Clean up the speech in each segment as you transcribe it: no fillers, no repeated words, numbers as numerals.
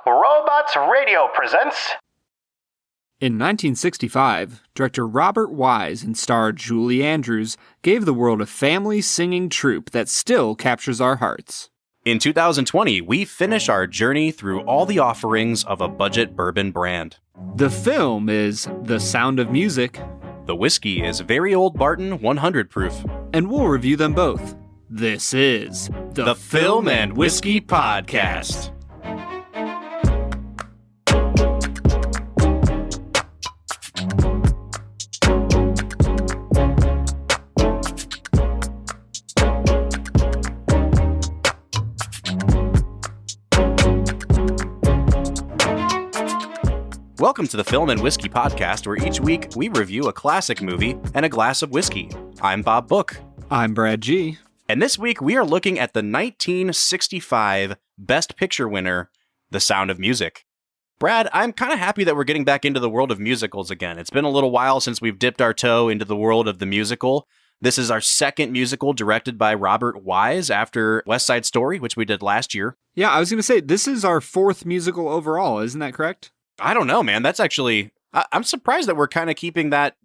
Robots Radio presents... In 1965, director Robert Wise and star Julie Andrews gave the world a family singing troupe that still captures our hearts. In 2020, we finish our journey through all the offerings of a budget bourbon brand. The film is The Sound of Music. The whiskey is very Old Barton 100 proof. And we'll review them both. This is The Film and Whiskey Podcast. Welcome to the Film and Whiskey Podcast, where each week we review a classic movie and a glass of whiskey. I'm Bob Book. I'm Brad G. And this week we are looking at the 1965 Best Picture winner, The Sound of Music. Brad, I'm kind of happy that we're getting back into the world of musicals again. It's been a little while since we've dipped our toe into the world of the musical. This is our second musical directed by Robert Wise after West Side Story, which we did last year. Yeah, I was going to say, this is our fourth musical overall, isn't that correct? I don't know, man. That's actually, I'm surprised that we're kind of keeping that,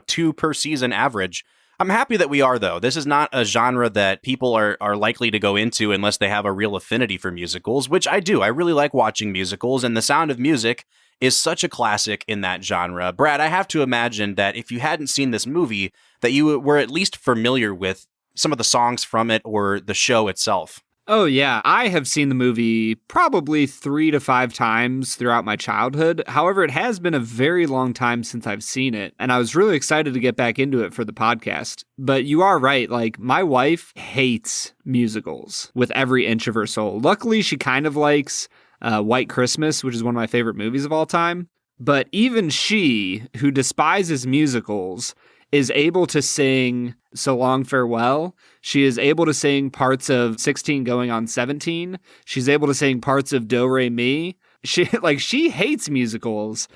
2 per season average. I'm happy that we are, though. This is not a genre that people are likely to go into unless they have a real affinity for musicals, which I do. I really like watching musicals, and The Sound of Music is such a classic in that genre. Brad, I have to imagine that if you hadn't seen this movie, that you were at least familiar with some of the songs from it or the show itself. Oh, yeah. I have seen the movie probably 3 to 5 times throughout my childhood. However, it has been a very long time since I've seen it, and I was really excited to get back into it for the podcast. But you are right. Like, my wife hates musicals with every inch of her soul. Luckily, she kind of likes White Christmas, which is one of my favorite movies of all time. But even she, who despises musicals, is able to sing So Long Farewell. She is able to sing parts of 16 Going on 17. She's able to sing parts of Do Re Mi. She hates musicals.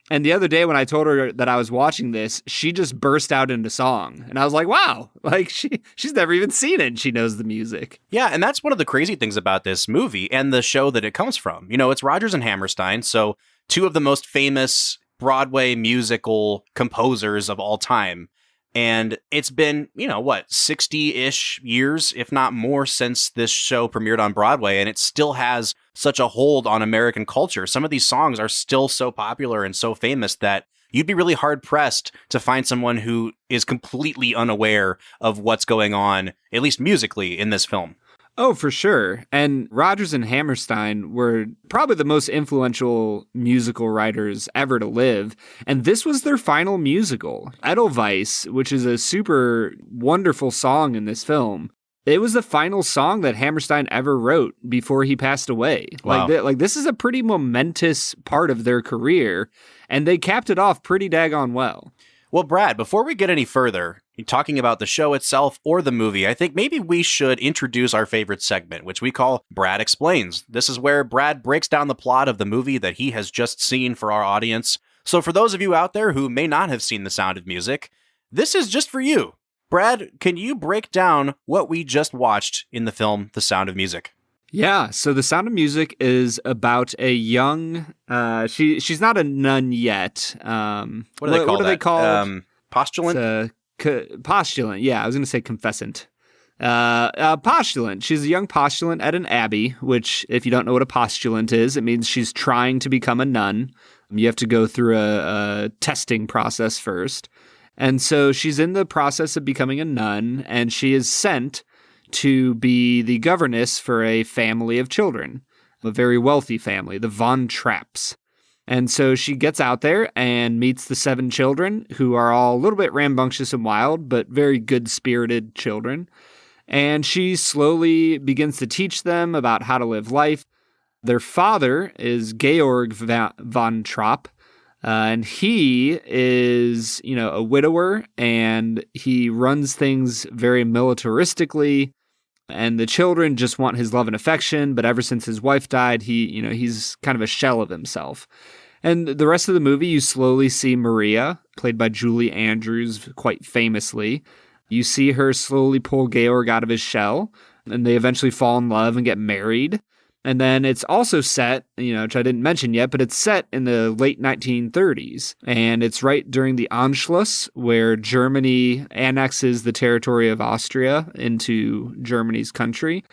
And the other day when I told her that I was watching this, she just burst out into song. And I was like, wow, like she's never even seen it and she knows the music. Yeah, and that's one of the crazy things about this movie and the show that it comes from. It's Rodgers and Hammerstein, so 2 of the most famous Broadway musical composers of all time. And it's been, 60-ish years, if not more, since this show premiered on Broadway, and it still has such a hold on American culture. Some of these songs are still so popular and so famous that you'd be really hard-pressed to find someone who is completely unaware of what's going on, at least musically, in this film. Oh, for sure. And Rodgers and Hammerstein were probably the most influential musical writers ever to live. And this was their final musical. Edelweiss, which is a super wonderful song in this film, it was the final song that Hammerstein ever wrote before he passed away. Wow. Like this is a pretty momentous part of their career, and they capped it off pretty daggone well. Well, Brad, before we get any further, talking about the show itself or the movie, I think maybe we should introduce our favorite segment, which we call Brad Explains. This is where Brad breaks down the plot of the movie that he has just seen for our audience. So for those of you out there who may not have seen The Sound of Music, this is just for you. Brad, can you break down what we just watched in the film The Sound of Music? Yeah, so The Sound of Music is about a young, she's not a nun yet. What do they call What are they called? Postulant? Postulant, yeah, I was going to say confessant. Postulant. She's a young postulant at an abbey, which, if you don't know what a postulant is, it means she's trying to become a nun. You have to go through a testing process first. And so she's in the process of becoming a nun, and she is sent to be the governess for a family of children, a very wealthy family, the Von Trapps. And so she gets out there and meets the 7 children, who are all a little bit rambunctious and wild, but very good-spirited children. And she slowly begins to teach them about how to live life. Their father is Georg von Trapp, and he is, a widower, and he runs things very militaristically. And the children just want his love and affection, but ever since his wife died, he's kind of a shell of himself. And the rest of the movie, you slowly see Maria, played by Julie Andrews, quite famously. You see her slowly pull Georg out of his shell, and they eventually fall in love and get married. And then it's also set, which I didn't mention yet, but it's set in the late 1930s. And it's right during the Anschluss, where Germany annexes the territory of Austria into Germany's country.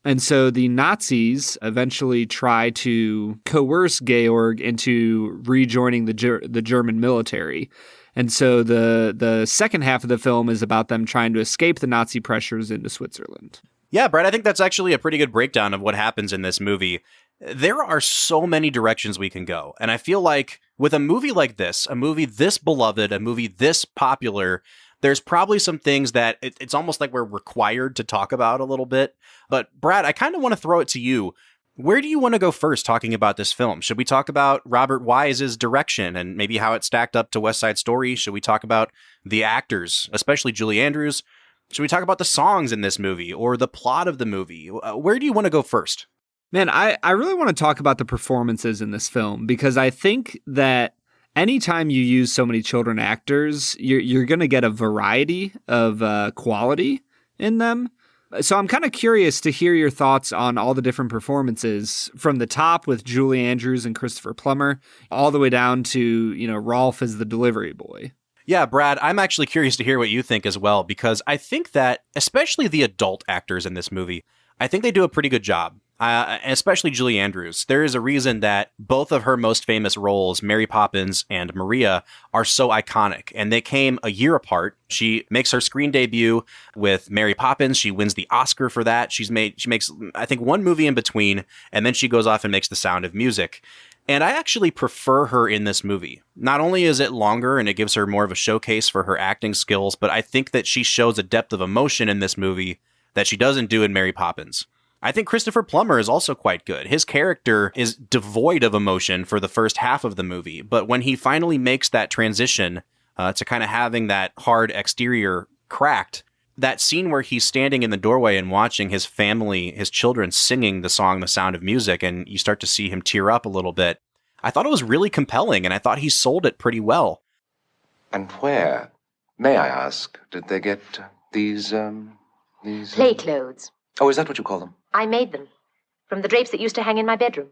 And so the Nazis eventually try to coerce Georg into rejoining the German military. And so the second half of the film is about them trying to escape the Nazi pressures into Switzerland. Yeah, Brad, I think that's actually a pretty good breakdown of what happens in this movie. There are so many directions we can go. And I feel like with a movie like this, a movie this beloved, a movie this popular, there's probably some things that it's almost like we're required to talk about a little bit. But Brad, I kind of want to throw it to you. Where do you want to go first talking about this film? Should we talk about Robert Wise's direction and maybe how it stacked up to West Side Story? Should we talk about the actors, especially Julie Andrews? Should we talk about the songs in this movie or the plot of the movie? Where do you want to go first? Man, I really want to talk about the performances in this film, because I think that anytime you use so many children actors, you're going to get a variety of quality in them. So I'm kind of curious to hear your thoughts on all the different performances, from the top with Julie Andrews and Christopher Plummer, all the way down to, Rolf as the delivery boy. Yeah, Brad, I'm actually curious to hear what you think as well, because I think that, especially the adult actors in this movie, I think they do a pretty good job. Especially Julie Andrews. There is a reason that both of her most famous roles, Mary Poppins and Maria, are so iconic, and they came a year apart. She makes her screen debut with Mary Poppins. She wins the Oscar for that. She makes, I think, one movie in between, and then she goes off and makes The Sound of Music. And I actually prefer her in this movie. Not only is it longer and it gives her more of a showcase for her acting skills, but I think that she shows a depth of emotion in this movie that she doesn't do in Mary Poppins. I think Christopher Plummer is also quite good. His character is devoid of emotion for the first half of the movie, but when he finally makes that transition to kind of having that hard exterior cracked, that scene where he's standing in the doorway and watching his family, his children, singing the song The Sound of Music, and you start to see him tear up a little bit, I thought it was really compelling, and I thought he sold it pretty well. And where, may I ask, did they get these Play clothes. Oh, is that what you call them? I made them from the drapes that used to hang in my bedroom.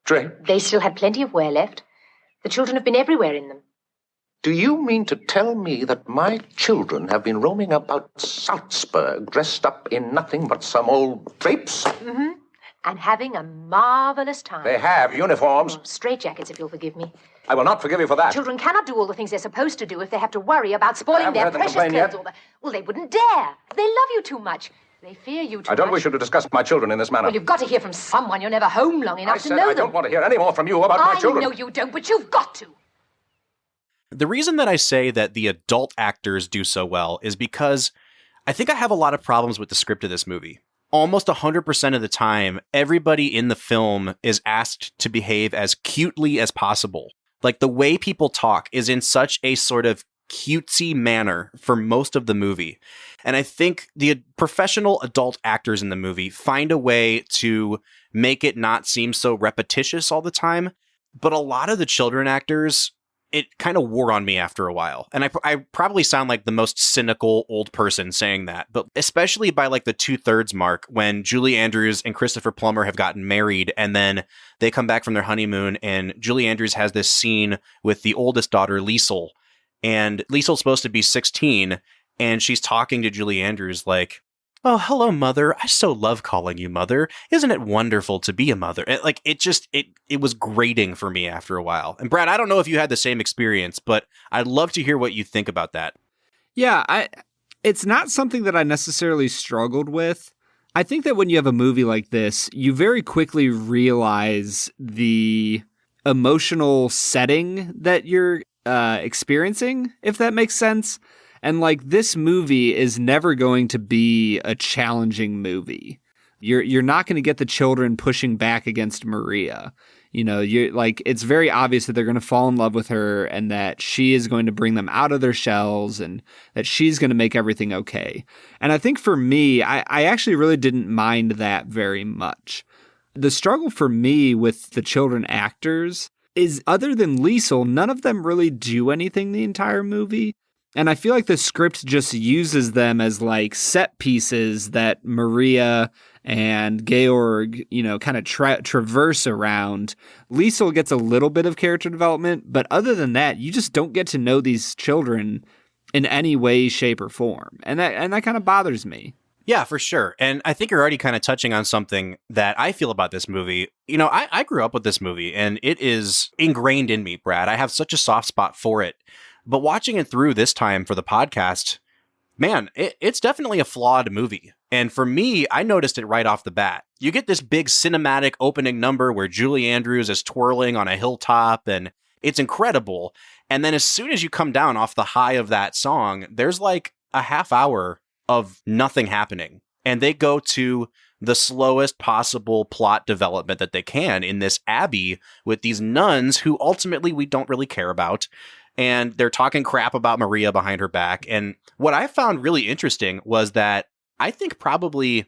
Drape? They still had plenty of wear left. The children have been everywhere in them. Do you mean to tell me that my children have been roaming about Salzburg dressed up in nothing but some old drapes? Mm-hmm. And having a marvelous time. They have uniforms. Straitjackets, if you'll forgive me. I will not forgive you for that. Children cannot do all the things they're supposed to do if they have to worry about spoiling their precious clothes. Yet. Well, they wouldn't dare. They love you too much. They fear you too much. I don't wish you to discuss my children in this manner. Well, you've got to hear from someone. You're never home long enough to know them. I don't want to hear any more from you about my children. I know you don't, but you've got to. The reason that I say that the adult actors do so well is because I think I have a lot of problems with the script of this movie. Almost 100% of the time, everybody in the film is asked to behave as cutely as possible. Like, the way people talk is in such a sort of cutesy manner for most of the movie. And I think the professional adult actors in the movie find a way to make it not seem so repetitious all the time. But a lot of the children actors, it kind of wore on me after a while. And I probably sound like the most cynical old person saying that, but especially by like the 2/3 mark, when Julie Andrews and Christopher Plummer have gotten married, and then they come back from their honeymoon, and Julie Andrews has this scene with the oldest daughter, Liesl, and Liesl's supposed to be 16, and she's talking to Julie Andrews like, "Oh, hello, mother. I so love calling you mother. Isn't it wonderful to be a mother?" It was grating for me after a while. And Brad, I don't know if you had the same experience, but I'd love to hear what you think about that. Yeah, it's not something that I necessarily struggled with. I think that when you have a movie like this, you very quickly realize the emotional setting that you're experiencing, if that makes sense. And like, this movie is never going to be a challenging movie. You're not going to get the children pushing back against Maria. You're like, it's very obvious that they're going to fall in love with her, and that she is going to bring them out of their shells, and that she's going to make everything okay. And I think for me, I actually really didn't mind that very much. The struggle for me with the children actors is, other than Liesl, none of them really do anything the entire movie. And I feel like the script just uses them as like set pieces that Maria and Georg, kind of traverse around. Liesel gets a little bit of character development, but other than that, you just don't get to know these children in any way, shape, or form. And that kind of bothers me. Yeah, for sure. And I think you're already kind of touching on something that I feel about this movie. I grew up with this movie and it is ingrained in me, Brad. I have such a soft spot for it. But watching it through this time for the podcast, man, it's definitely a flawed movie. And for me, I noticed it right off the bat. You get this big cinematic opening number where Julie Andrews is twirling on a hilltop and it's incredible. And then as soon as you come down off the high of that song, there's like a half hour of nothing happening. And they go to the slowest possible plot development that they can in this abbey with these nuns who ultimately we don't really care about. And they're talking crap about Maria behind her back. And what I found really interesting was that I think probably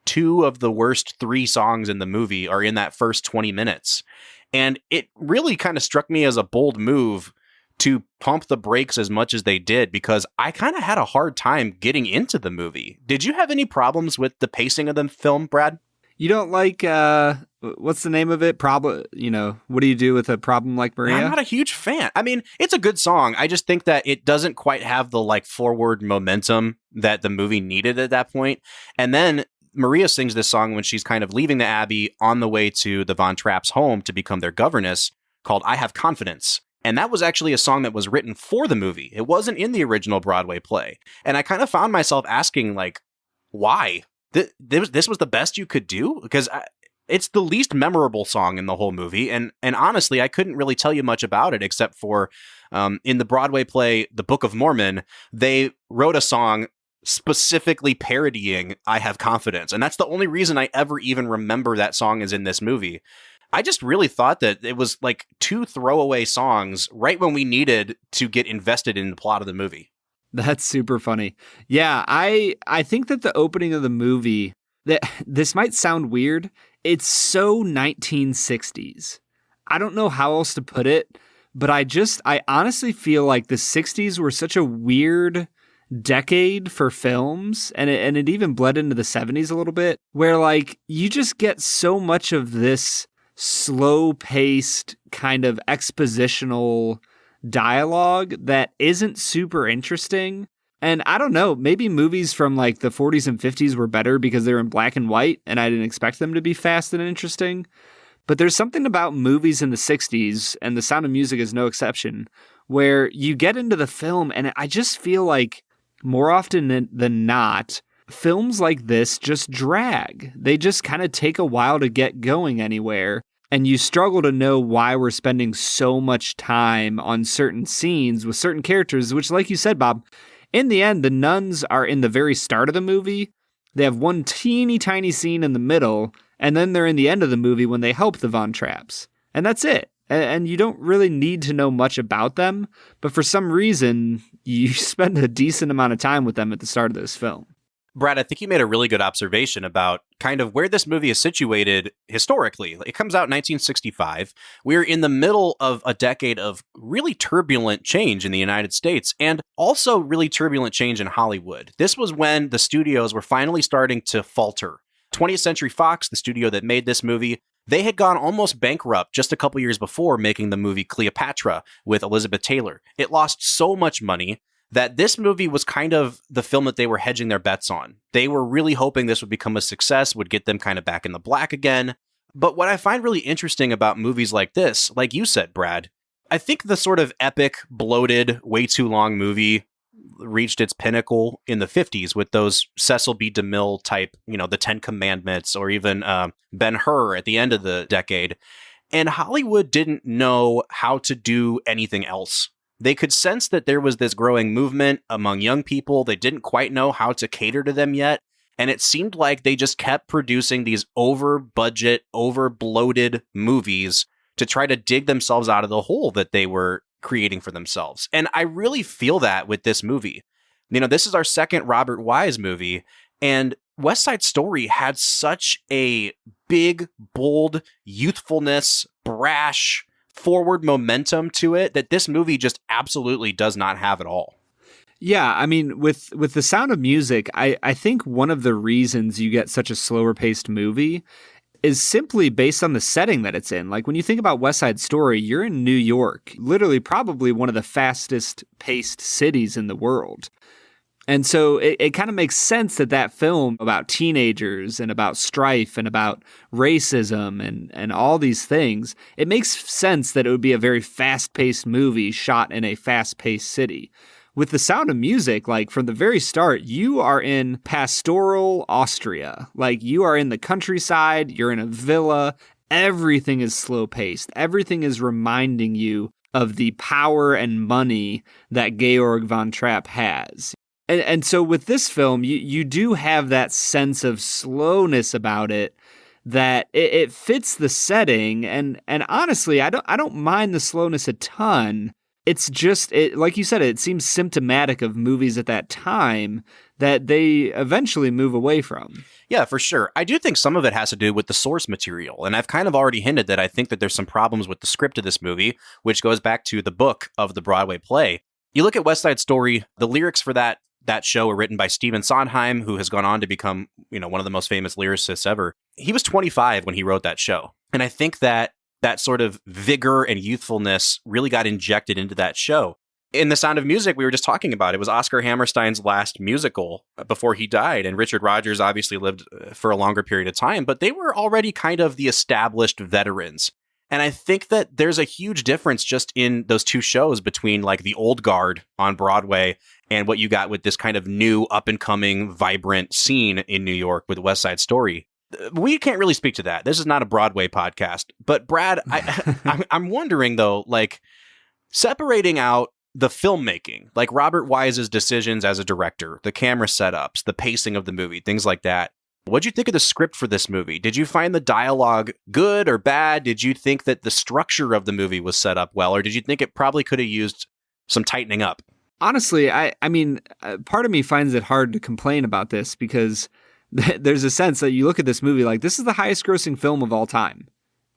2 of the worst 3 songs in the movie are in that first 20 minutes. And it really kind of struck me as a bold move to pump the brakes as much as they did, because I kind of had a hard time getting into the movie. Did you have any problems with the pacing of the film, Brad? You don't like, what's the name of it? What do you do with a problem like Maria? I'm not a huge fan. I mean, it's a good song. I just think that it doesn't quite have the like forward momentum that the movie needed at that point. And then Maria sings this song when she's kind of leaving the Abbey on the way to the Von Trapp's home to become their governess, called I Have Confidence. And that was actually a song that was written for the movie. It wasn't in the original Broadway play. And I kind of found myself asking, like, why? This was the best you could do? Because it's the least memorable song in the whole movie. And honestly, I couldn't really tell you much about it except for in the Broadway play, The Book of Mormon, they wrote a song specifically parodying I Have Confidence. And that's the only reason I ever even remember that song is in this movie. I just really thought that it was like 2 throwaway songs right when we needed to get invested in the plot of the movie. That's super funny. Yeah, I think that the opening of the movie, that this might sound weird, it's so 1960s. I don't know how else to put it, but I honestly feel like the 60s were such a weird decade for films, and it even bled into the 70s a little bit, where like you just get so much of this slow-paced kind of expositional dialogue that isn't super interesting. And I don't know, maybe movies from like the 40s and 50s were better because they were in black and white and I didn't expect them to be fast and interesting. But there's something about movies in the 60s, and The Sound of Music is no exception, where you get into the film and I just feel like more often than not, films like this just drag. They just kind of take a while to get going anywhere. And you struggle to know why we're spending so much time on certain scenes with certain characters, which, like you said, Bob, in the end, the nuns are in the very start of the movie. They have one teeny tiny scene in the middle, and then they're in the end of the movie when they help the Von Trapps. And that's it. And you don't really need to know much about them, but for some reason, you spend a decent amount of time with them at the start of this film. Brad, I think you made a really good observation about kind of where this movie is situated historically. It comes out in 1965. We're in the middle of a decade of really turbulent change in the United States and also really turbulent change in Hollywood. This was when the studios were finally starting to falter. 20th Century Fox, the studio that made this movie, they had gone almost bankrupt just a couple years before making the movie Cleopatra with Elizabeth Taylor. It lost so much money that this movie was kind of the film that they were hedging their bets on. They were really hoping this would become a success, would get them kind of back in the black again. But what I find really interesting about movies like this, like you said, Brad, I think the sort of epic, bloated, way too long movie reached its pinnacle in the 50s with those Cecil B. DeMille type, the 10 Commandments, or even Ben-Hur at the end of the decade. And Hollywood didn't know how to do anything else. They could sense that there was this growing movement among young people. They didn't quite know how to cater to them yet. And it seemed like they just kept producing these over-budget, over-bloated movies to try to dig themselves out of the hole that they were creating for themselves. And I really feel that with this movie. This is our second Robert Wise movie, and West Side Story had such a big, bold youthfulness, brash, forward momentum to it that this movie just absolutely does not have at all. Yeah, I mean, with The Sound of Music, I think one of the reasons you get such a slower paced movie is simply based on the setting that it's in. Like when you think about West Side Story, you're in New York, literally probably one of the fastest paced cities in the world. And so it kind of makes sense that that film about teenagers and about strife and about racism and all these things, it makes sense that it would be a very fast-paced movie shot in a fast-paced city. With The Sound of Music, like from the very start, you are in pastoral Austria. Like you are in the countryside, you're in a villa, everything is slow-paced. Everything is reminding you of the power and money that Georg von Trapp has. And so with this film, you do have that sense of slowness about it, that it fits the setting. And honestly, I don't mind the slowness a ton. It's just, like you said, it seems symptomatic of movies at that time that they eventually move away from. Yeah, for sure. I do think some of it has to do with the source material. And I've kind of already hinted that I think that there's some problems with the script of this movie, which goes back to the book of the Broadway play. You look at West Side Story, the lyrics for that show were written by Stephen Sondheim, who has gone on to become, one of the most famous lyricists ever. He was 25 when he wrote that show. And I think that sort of vigor and youthfulness really got injected into that show. In The Sound of Music, we were just talking about, it was Oscar Hammerstein's last musical before he died. And Richard Rodgers obviously lived for a longer period of time, but they were already kind of the established veterans. And I think that there's a huge difference just in those two shows between like the old guard on Broadway and what you got with this kind of new up-and-coming, vibrant scene in New York with West Side Story. We can't really speak to that. This is not a Broadway podcast. But Brad, I'm wondering, though, like, separating out the filmmaking, like Robert Wise's decisions as a director, the camera setups, the pacing of the movie, things like that. What'd you think of the script for this movie? Did you find the dialogue good or bad? Did you think that the structure of the movie was set up well? Or did you think it probably could have used some tightening up? Honestly, I mean, part of me finds it hard to complain about this because there's a sense that you look at this movie like this is the highest grossing film of all time.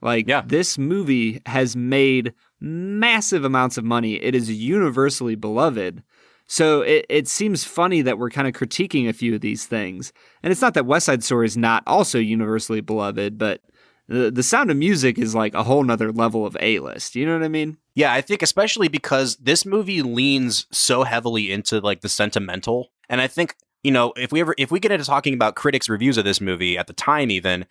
Like, This movie has made massive amounts of money. It is universally beloved. So it seems funny that we're kind of critiquing a few of these things. And it's not that West Side Story is not also universally beloved, but the Sound of Music is like a whole nother level of A-list. You know what I mean? Yeah, I think especially because this movie leans so heavily into like the sentimental. And I think, if we get into talking about critics' reviews of this movie at the time, even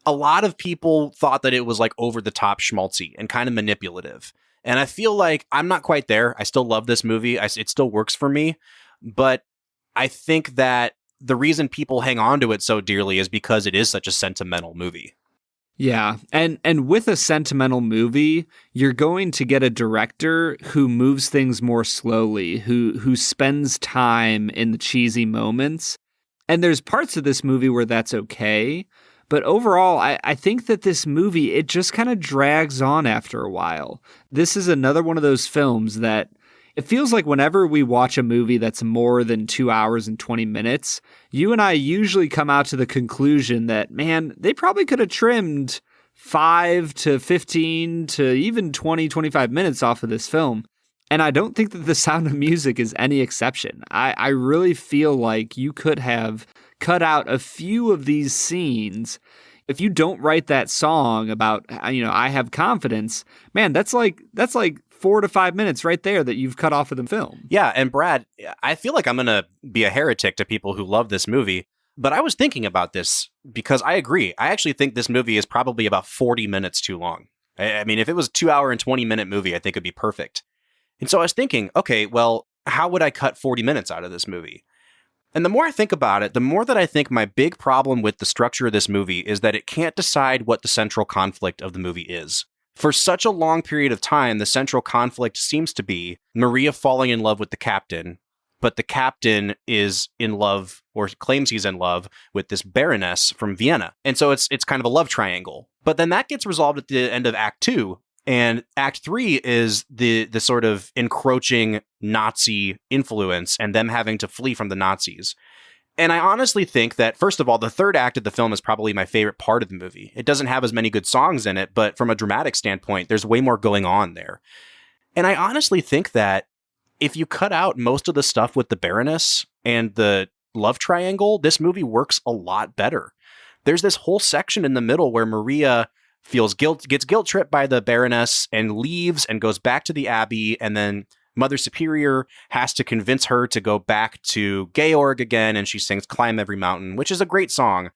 a lot of people thought that it was like over the top schmaltzy and kind of manipulative. And I feel like I'm not quite there. I still love this movie. It still works for me. But I think that the reason people hang on to it so dearly is because it is such a sentimental movie. Yeah, and with a sentimental movie, you're going to get a director who moves things more slowly, who spends time in the cheesy moments. And there's parts of this movie where that's okay. But overall, I think that this movie, it just kind of drags on after a while. This is another one of those films that it feels like whenever we watch a movie that's more than 2 hours and 20 minutes, you and I usually come out to the conclusion that, man, they probably could have trimmed 5 to 15 to even 20, 25 minutes off of this film. And I don't think that The Sound of Music is any exception. I really feel like you could have cut out a few of these scenes. If you don't write that song about, I have confidence, man, that's like 4 to 5 minutes right there that you've cut off of the film. Yeah, and Brad, I feel like I'm going to be a heretic to people who love this movie, but I was thinking about this because I agree. I actually think this movie is probably about 40 minutes too long. I mean, if it was a 2 hour and 20 minute movie, I think it'd be perfect. And so I was thinking, okay, well, how would I cut 40 minutes out of this movie? And the more I think about it, the more that I think my big problem with the structure of this movie is that it can't decide what the central conflict of the movie is. For such a long period of time, the central conflict seems to be Maria falling in love with the captain, but the captain is in love, or claims he's in love, with this baroness from Vienna. And so it's kind of a love triangle. But then that gets resolved at the end of Act 2. And Act 3 is the sort of encroaching Nazi influence and them having to flee from the Nazis. And I honestly think that, first of all, the third act of the film is probably my favorite part of the movie. It doesn't have as many good songs in it, but from a dramatic standpoint, there's way more going on there. And I honestly think that if you cut out most of the stuff with the Baroness and the love triangle, this movie works a lot better. There's this whole section in the middle where Maria gets guilt tripped by the Baroness and leaves and goes back to the Abbey, and then Mother Superior has to convince her to go back to Georg again, and she sings Climb Every Mountain, which is a great song.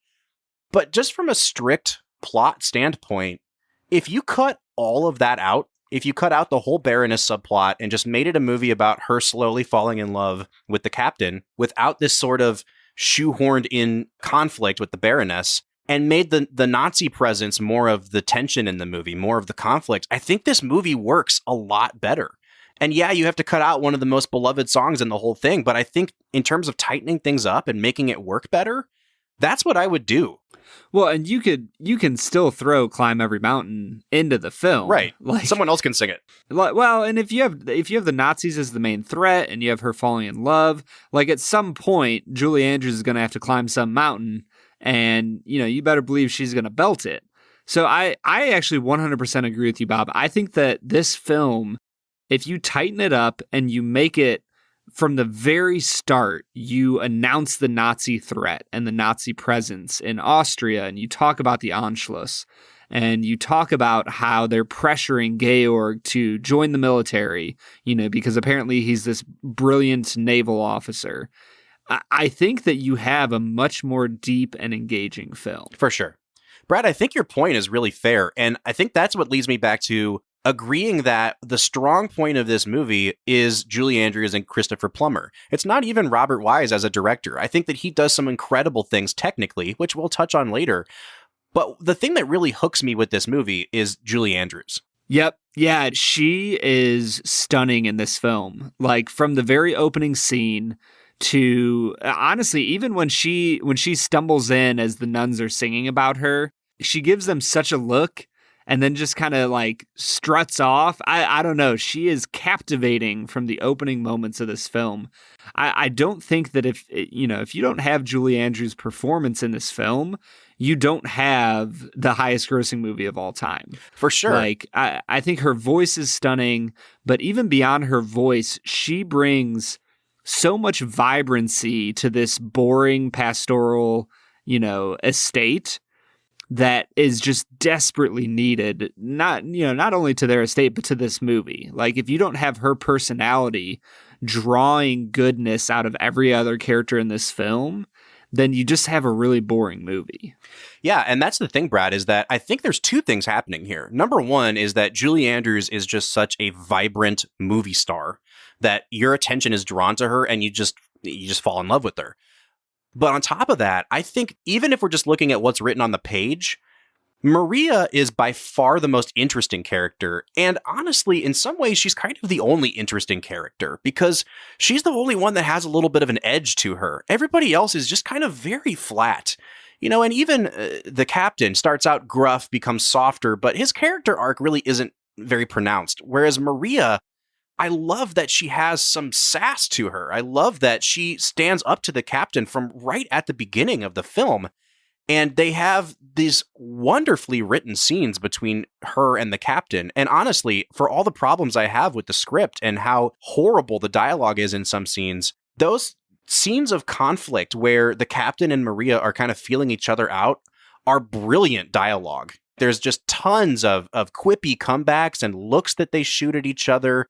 But just from a strict plot standpoint, if you cut all of that out, if you cut out the whole Baroness subplot and just made it a movie about her slowly falling in love with the captain without this sort of shoehorned in conflict with the Baroness, and made the Nazi presence more of the tension in the movie, more of the conflict, I think this movie works a lot better. And yeah, you have to cut out one of the most beloved songs in the whole thing, but I think in terms of tightening things up and making it work better, that's what I would do. Well, and you can still throw Climb Every Mountain into the film. Right. Like, someone else can sing it. Well, and if you have the Nazis as the main threat and you have her falling in love, like at some point, Julie Andrews is going to have to climb some mountain, and you better believe she's going to belt it. So I actually 100% agree with you, Bob. I think that this film, if you tighten it up and you make it from the very start, you announce the Nazi threat and the Nazi presence in Austria, and you talk about the Anschluss, and you talk about how they're pressuring Georg to join the military, because apparently he's this brilliant naval officer. I think that you have a much more deep and engaging film. For sure. Brad, I think your point is really fair, and I think that's what leads me back to agreeing that the strong point of this movie is Julie Andrews and Christopher Plummer. It's not even Robert Wise as a director. I think that he does some incredible things technically, which we'll touch on later. But the thing that really hooks me with this movie is Julie Andrews. Yep. Yeah, she is stunning in this film. Like from the very opening scene to honestly, even when she stumbles in as the nuns are singing about her, she gives them such a look and then just kind of like struts off. I don't know. She is captivating from the opening moments of this film. I don't think that if you don't have Julie Andrews' performance in this film, you don't have the highest grossing movie of all time. For sure. Like, I think her voice is stunning, but even beyond her voice, she brings so much vibrancy to this boring pastoral, estate that is just desperately needed, not only to their estate, but to this movie. Like, if you don't have her personality drawing goodness out of every other character in this film, then you just have a really boring movie. Yeah, and that's the thing, Brad, is that I think there's two things happening here. Number one is that Julie Andrews is just such a vibrant movie star that your attention is drawn to her and you just fall in love with her. But on top of that, I think even if we're just looking at what's written on the page, Maria is by far the most interesting character. And honestly, in some ways, she's kind of the only interesting character because she's the only one that has a little bit of an edge to her. Everybody else is just kind of very flat. And even the captain starts out gruff, becomes softer, but his character arc really isn't very pronounced. Whereas Maria, I love that she has some sass to her. I love that she stands up to the captain from right at the beginning of the film. And they have these wonderfully written scenes between her and the captain. And honestly, for all the problems I have with the script and how horrible the dialogue is in some scenes, those scenes of conflict where the captain and Maria are kind of feeling each other out are brilliant dialogue. There's just tons of quippy comebacks and looks that they shoot at each other.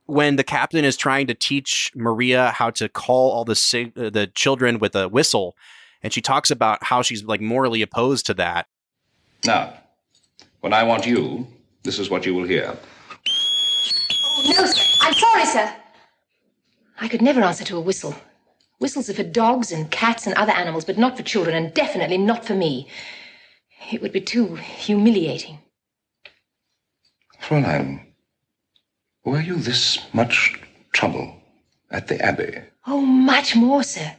When the captain is trying to teach Maria how to call all the children with a whistle, and she talks about how she's like morally opposed to that. Now, when I want you, this is what you will hear. Oh, no, sir. I'm sorry, sir. I could never answer to a whistle. Whistles are for dogs and cats and other animals, but not for children, and definitely not for me. It would be too humiliating. Fräulein, were you this much trouble at the Abbey? Oh, much more, sir.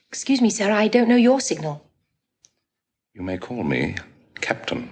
Excuse me, sir, I don't know your signal. You may call me Captain.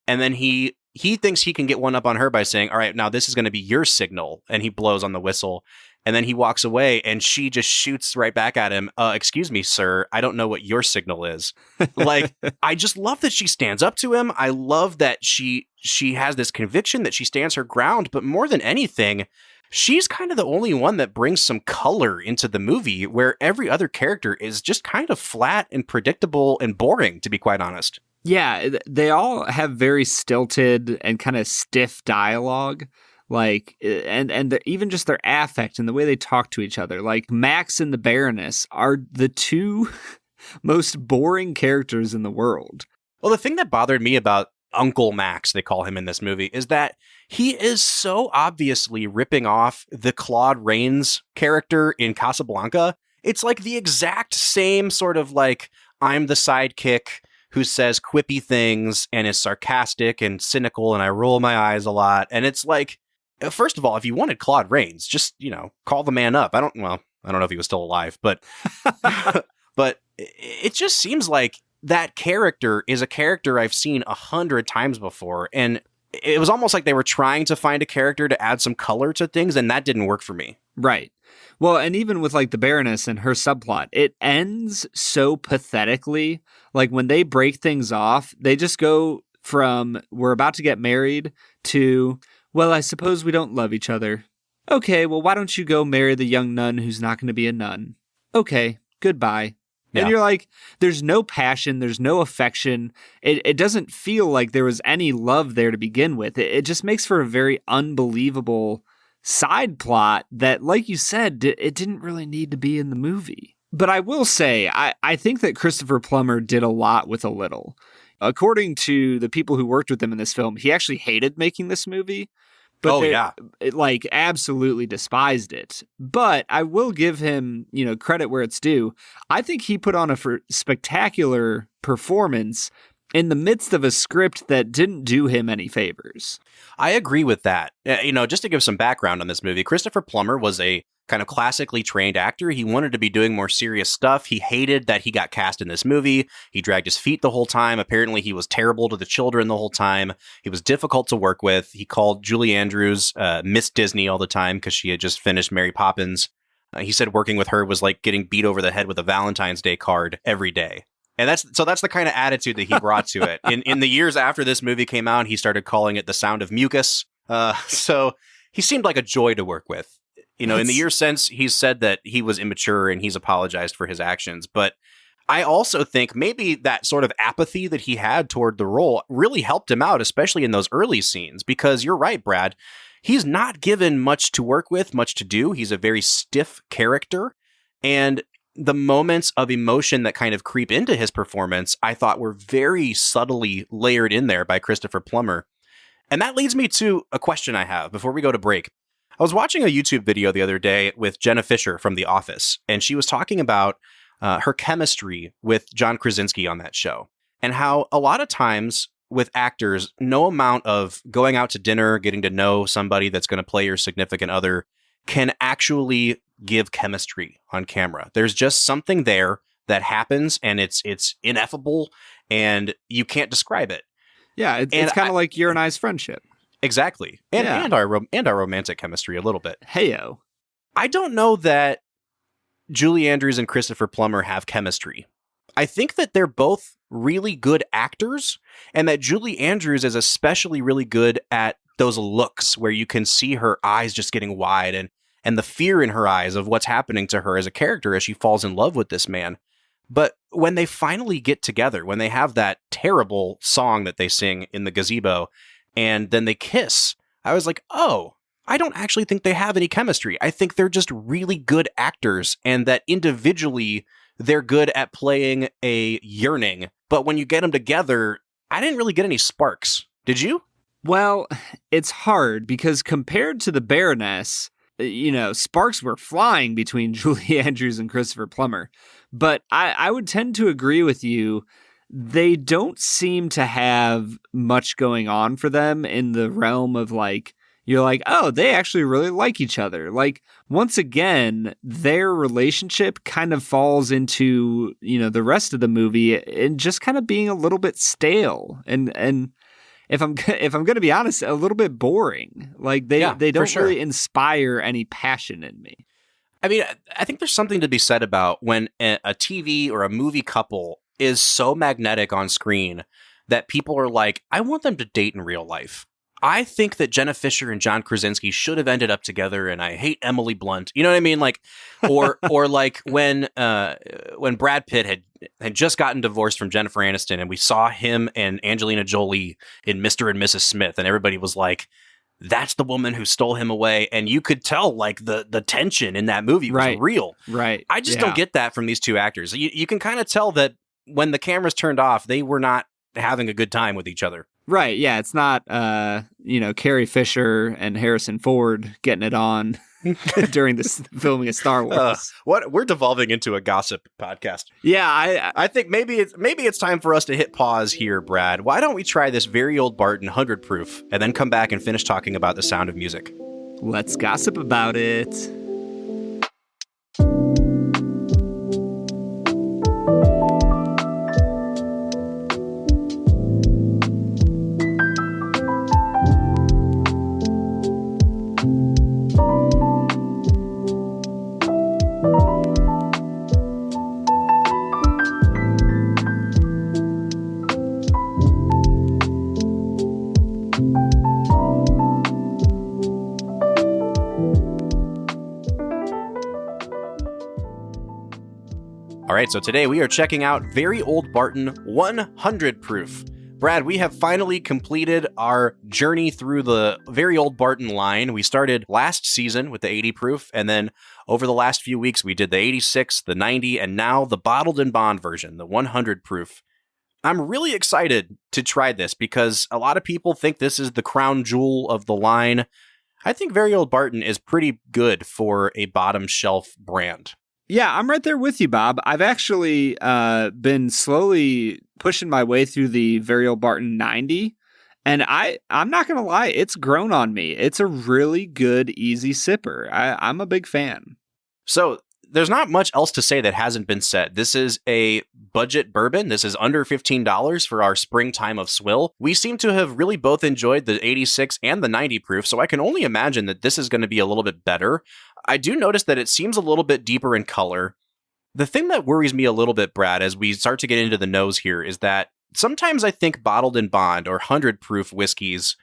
And then he thinks he can get one up on her by saying, all right, now this is going to be your signal. And he blows on the whistle. And then he walks away and she just shoots right back at him. Excuse me, sir. I don't know what your signal is. Like, I just love that she stands up to him. I love that she has this conviction that she stands her ground. But more than anything, she's kind of the only one that brings some color into the movie, where every other character is just kind of flat and predictable and boring, to be quite honest. Yeah, they all have very stilted and kind of stiff dialogue. Like, and even just their affect and the way they talk to each other. Like, Max and the Baroness are the two most boring characters in the world. Well, the thing that bothered me about Uncle Max, they call him in this movie, is that he is so obviously ripping off the Claude Rains character in Casablanca. It's like the exact same sort of like, I'm the sidekick who says quippy things and is sarcastic and cynical and I roll my eyes a lot. And it's like, first of all, if you wanted Claude Rains, just, call the man up. I don't know if he was still alive, but but it just seems like that character is a character I've seen 100 times before. And it was almost like they were trying to find a character to add some color to things, and that didn't work for me. Right. Well, and even with like the Baroness and her subplot, it ends so pathetically. Like, when they break things off, they just go from, we're about to get married, to, well, I suppose we don't love each other. Okay, well, why don't you go marry the young nun who's not going to be a nun? Okay, goodbye. Yeah. And you're like, there's no passion, there's no affection. It doesn't feel like there was any love there to begin with. It just makes for a very unbelievable side plot that, like you said, it didn't really need to be in the movie. But I will say, I think that Christopher Plummer did a lot with a little. According to the people who worked with him in this film, he actually hated making this movie. But absolutely despised it. But I will give him, credit where it's due. I think he put on a spectacular performance in the midst of a script that didn't do him any favors. I agree with that. Just to give some background on this movie, Christopher Plummer was a kind of classically trained actor. He wanted to be doing more serious stuff. He hated that he got cast in this movie. He dragged his feet the whole time. Apparently, he was terrible to the children the whole time. He was difficult to work with. He called Julie Andrews Miss Disney all the time because she had just finished Mary Poppins. He said working with her was like getting beat over the head with a Valentine's Day card every day. And that's the kind of attitude that he brought to it. In the years after this movie came out, he started calling it The Sound of Mucus. So he seemed like a joy to work with. In the years since, he's said that he was immature and he's apologized for his actions. But I also think maybe that sort of apathy that he had toward the role really helped him out, especially in those early scenes. Because you're right, Brad, he's not given much to work with, much to do. He's a very stiff character. And the moments of emotion that kind of creep into his performance, I thought were very subtly layered in there by Christopher Plummer. And that leads me to a question I have before we go to break. I was watching a YouTube video the other day with Jenna Fisher from The Office, and she was talking about her chemistry with John Krasinski on that show, and how a lot of times with actors, no amount of going out to dinner, getting to know somebody that's going to play your significant other can actually give chemistry on camera. There's just something there that happens, and it's ineffable, and you can't describe it. Yeah, it's kind of like your and I's friendship. Exactly. And our romantic chemistry a little bit. Heyo. I don't know that Julie Andrews and Christopher Plummer have chemistry. I think that they're both really good actors, and that Julie Andrews is especially really good at those looks where you can see her eyes just getting wide and the fear in her eyes of what's happening to her as a character as she falls in love with this man. But when they finally get together, when they have that terrible song that they sing in the gazebo, and then they kiss, I was like, oh, I don't actually think they have any chemistry. I think they're just really good actors, and that individually they're good at playing a yearning. But when you get them together, I didn't really get any sparks. Did you? Well, it's hard because compared to the Baroness, sparks were flying between Julie Andrews and Christopher Plummer. But I would tend to agree with you. They don't seem to have much going on for them in the realm of like, you're like, oh, they actually really like each other. Like, once again, their relationship kind of falls into, the rest of the movie and just kind of being a little bit stale. And if I'm going to be honest, a little bit boring. Like they don't really inspire any passion in me. I mean, I think there's something to be said about when a TV or a movie couple is so magnetic on screen that people are like, I want them to date in real life. I think that Jenna Fisher and John Krasinski should have ended up together, and I hate Emily Blunt. You know what I mean? Like, or like when Brad Pitt had just gotten divorced from Jennifer Aniston, and we saw him and Angelina Jolie in Mr. and Mrs. Smith, and everybody was like, that's the woman who stole him away. And you could tell like the tension in that movie was real. Right. I just don't get that from these two actors. You can kind of tell that when the cameras turned off, they were not having a good time with each other. Right. Yeah. It's not, Carrie Fisher and Harrison Ford getting it on during this filming of Star Wars. We're devolving into a gossip podcast. Yeah. I think maybe it's time for us to hit pause here, Brad. Why don't we try this very Old Barton 100 proof and then come back and finish talking about The Sound of Music? Let's gossip about it. All right, so today we are checking out Very Old Barton 100 proof. Brad, we have finally completed our journey through the Very Old Barton line. We started last season with the 80 proof, and then over the last few weeks, we did the 86, the 90, and now the bottled and bond version, the 100 proof. I'm really excited to try this because a lot of people think this is the crown jewel of the line. I think Very Old Barton is pretty good for a bottom shelf brand. Yeah, I'm right there with you, Bob. I've actually been slowly pushing my way through the Very Old Barton 90, and I'm not going to lie, it's grown on me. It's a really good, easy sipper. I'm a big fan. So there's not much else to say that hasn't been said. This is a budget bourbon. This is under $15 for our Springtime of Swill. We seem to have really both enjoyed the 86 and the 90 proof, so I can only imagine that this is going to be a little bit better. I do notice that it seems a little bit deeper in color. The thing that worries me a little bit, Brad, as we start to get into the nose here, is that sometimes I think bottled and bond or 100 proof whiskeys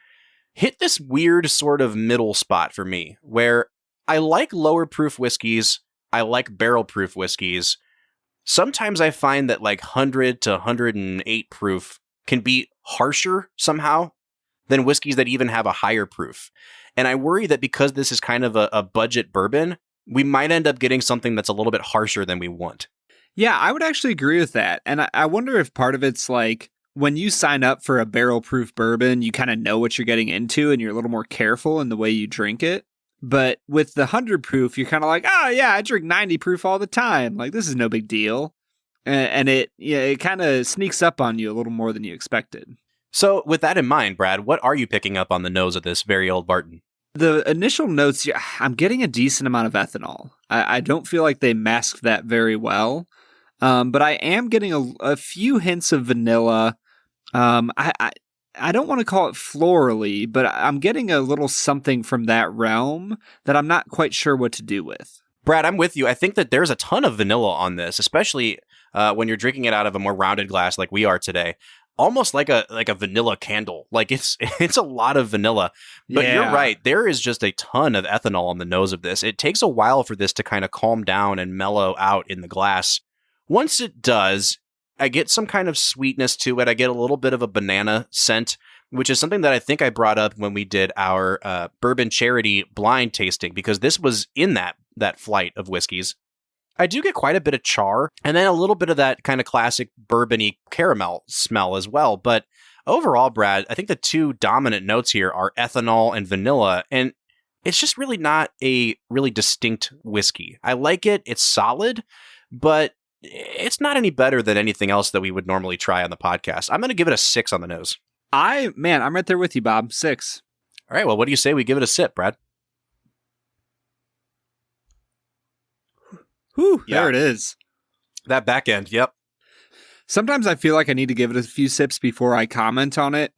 hit this weird sort of middle spot for me, where I like lower proof whiskeys, I like barrel proof whiskeys. Sometimes I find that like 100 to 108 proof can be harsher somehow than whiskeys that even have a higher proof. And I worry that because this is kind of a budget bourbon, we might end up getting something that's a little bit harsher than we want. Yeah, I would actually agree with that. And I wonder if part of it's like when you sign up for a barrel proof bourbon, you kind of know what you're getting into and you're a little more careful in the way you drink it. But with the 100 proof, you're kind of like, oh yeah, I drink 90 proof all the time. Like this is no big deal. And it kind of sneaks up on you a little more than you expected. So with that in mind, Brad, what are you picking up on the nose of this Very Old Barton? The initial notes, I'm getting a decent amount of ethanol. I don't feel like they masked that very well. But I am getting a few hints of vanilla. I don't want to call it florally, but I'm getting a little something from that realm that I'm not quite sure what to do with. Brad, I'm with you. I think that there's a ton of vanilla on this, especially when you're drinking it out of a more rounded glass like we are today. Almost like a vanilla candle. Like it's a lot of vanilla. But yeah. You're right. There is just a ton of ethanol on the nose of this. It takes a while for this to kind of calm down and mellow out in the glass. Once it does, I get some kind of sweetness to it. I get a little bit of a banana scent, which is something that I think I brought up when we did our Bourbon Charity blind tasting, because this was in that flight of whiskeys. I do get quite a bit of char, and then a little bit of that kind of classic bourbon-y caramel smell as well. But overall, Brad, I think the two dominant notes here are ethanol and vanilla, and it's just really not a really distinct whiskey. I like it. It's solid, but it's not any better than anything else that we would normally try on the podcast. I'm going to give it a 6 on the nose. I'm right there with you, Bob. 6. All right, well, what do you say we give it a sip, Brad? Whew, yeah. There it is. That back end, yep. Sometimes I feel like I need to give it a few sips before I comment on it.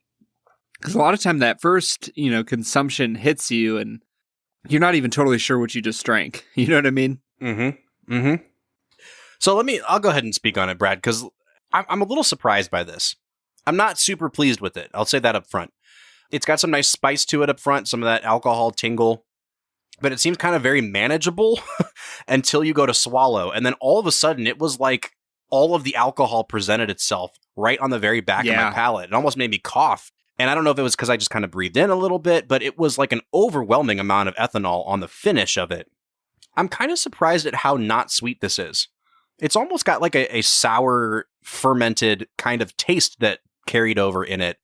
Because a lot of time that first, consumption hits you and you're not even totally sure what you just drank. You know what I mean? Mm-hmm. Mm-hmm. So I'll go ahead and speak on it, Brad, because I'm a little surprised by this. I'm not super pleased with it. I'll say that up front. It's got some nice spice to it up front, some of that alcohol tingle, but it seems kind of very manageable until you go to swallow. And then all of a sudden, it was like all of the alcohol presented itself right on the very back of my palate. It almost made me cough. And I don't know if it was because I just kind of breathed in a little bit, but it was like an overwhelming amount of ethanol on the finish of it. I'm kind of surprised at how not sweet this is. It's almost got like a sour, fermented kind of taste that carried over in it.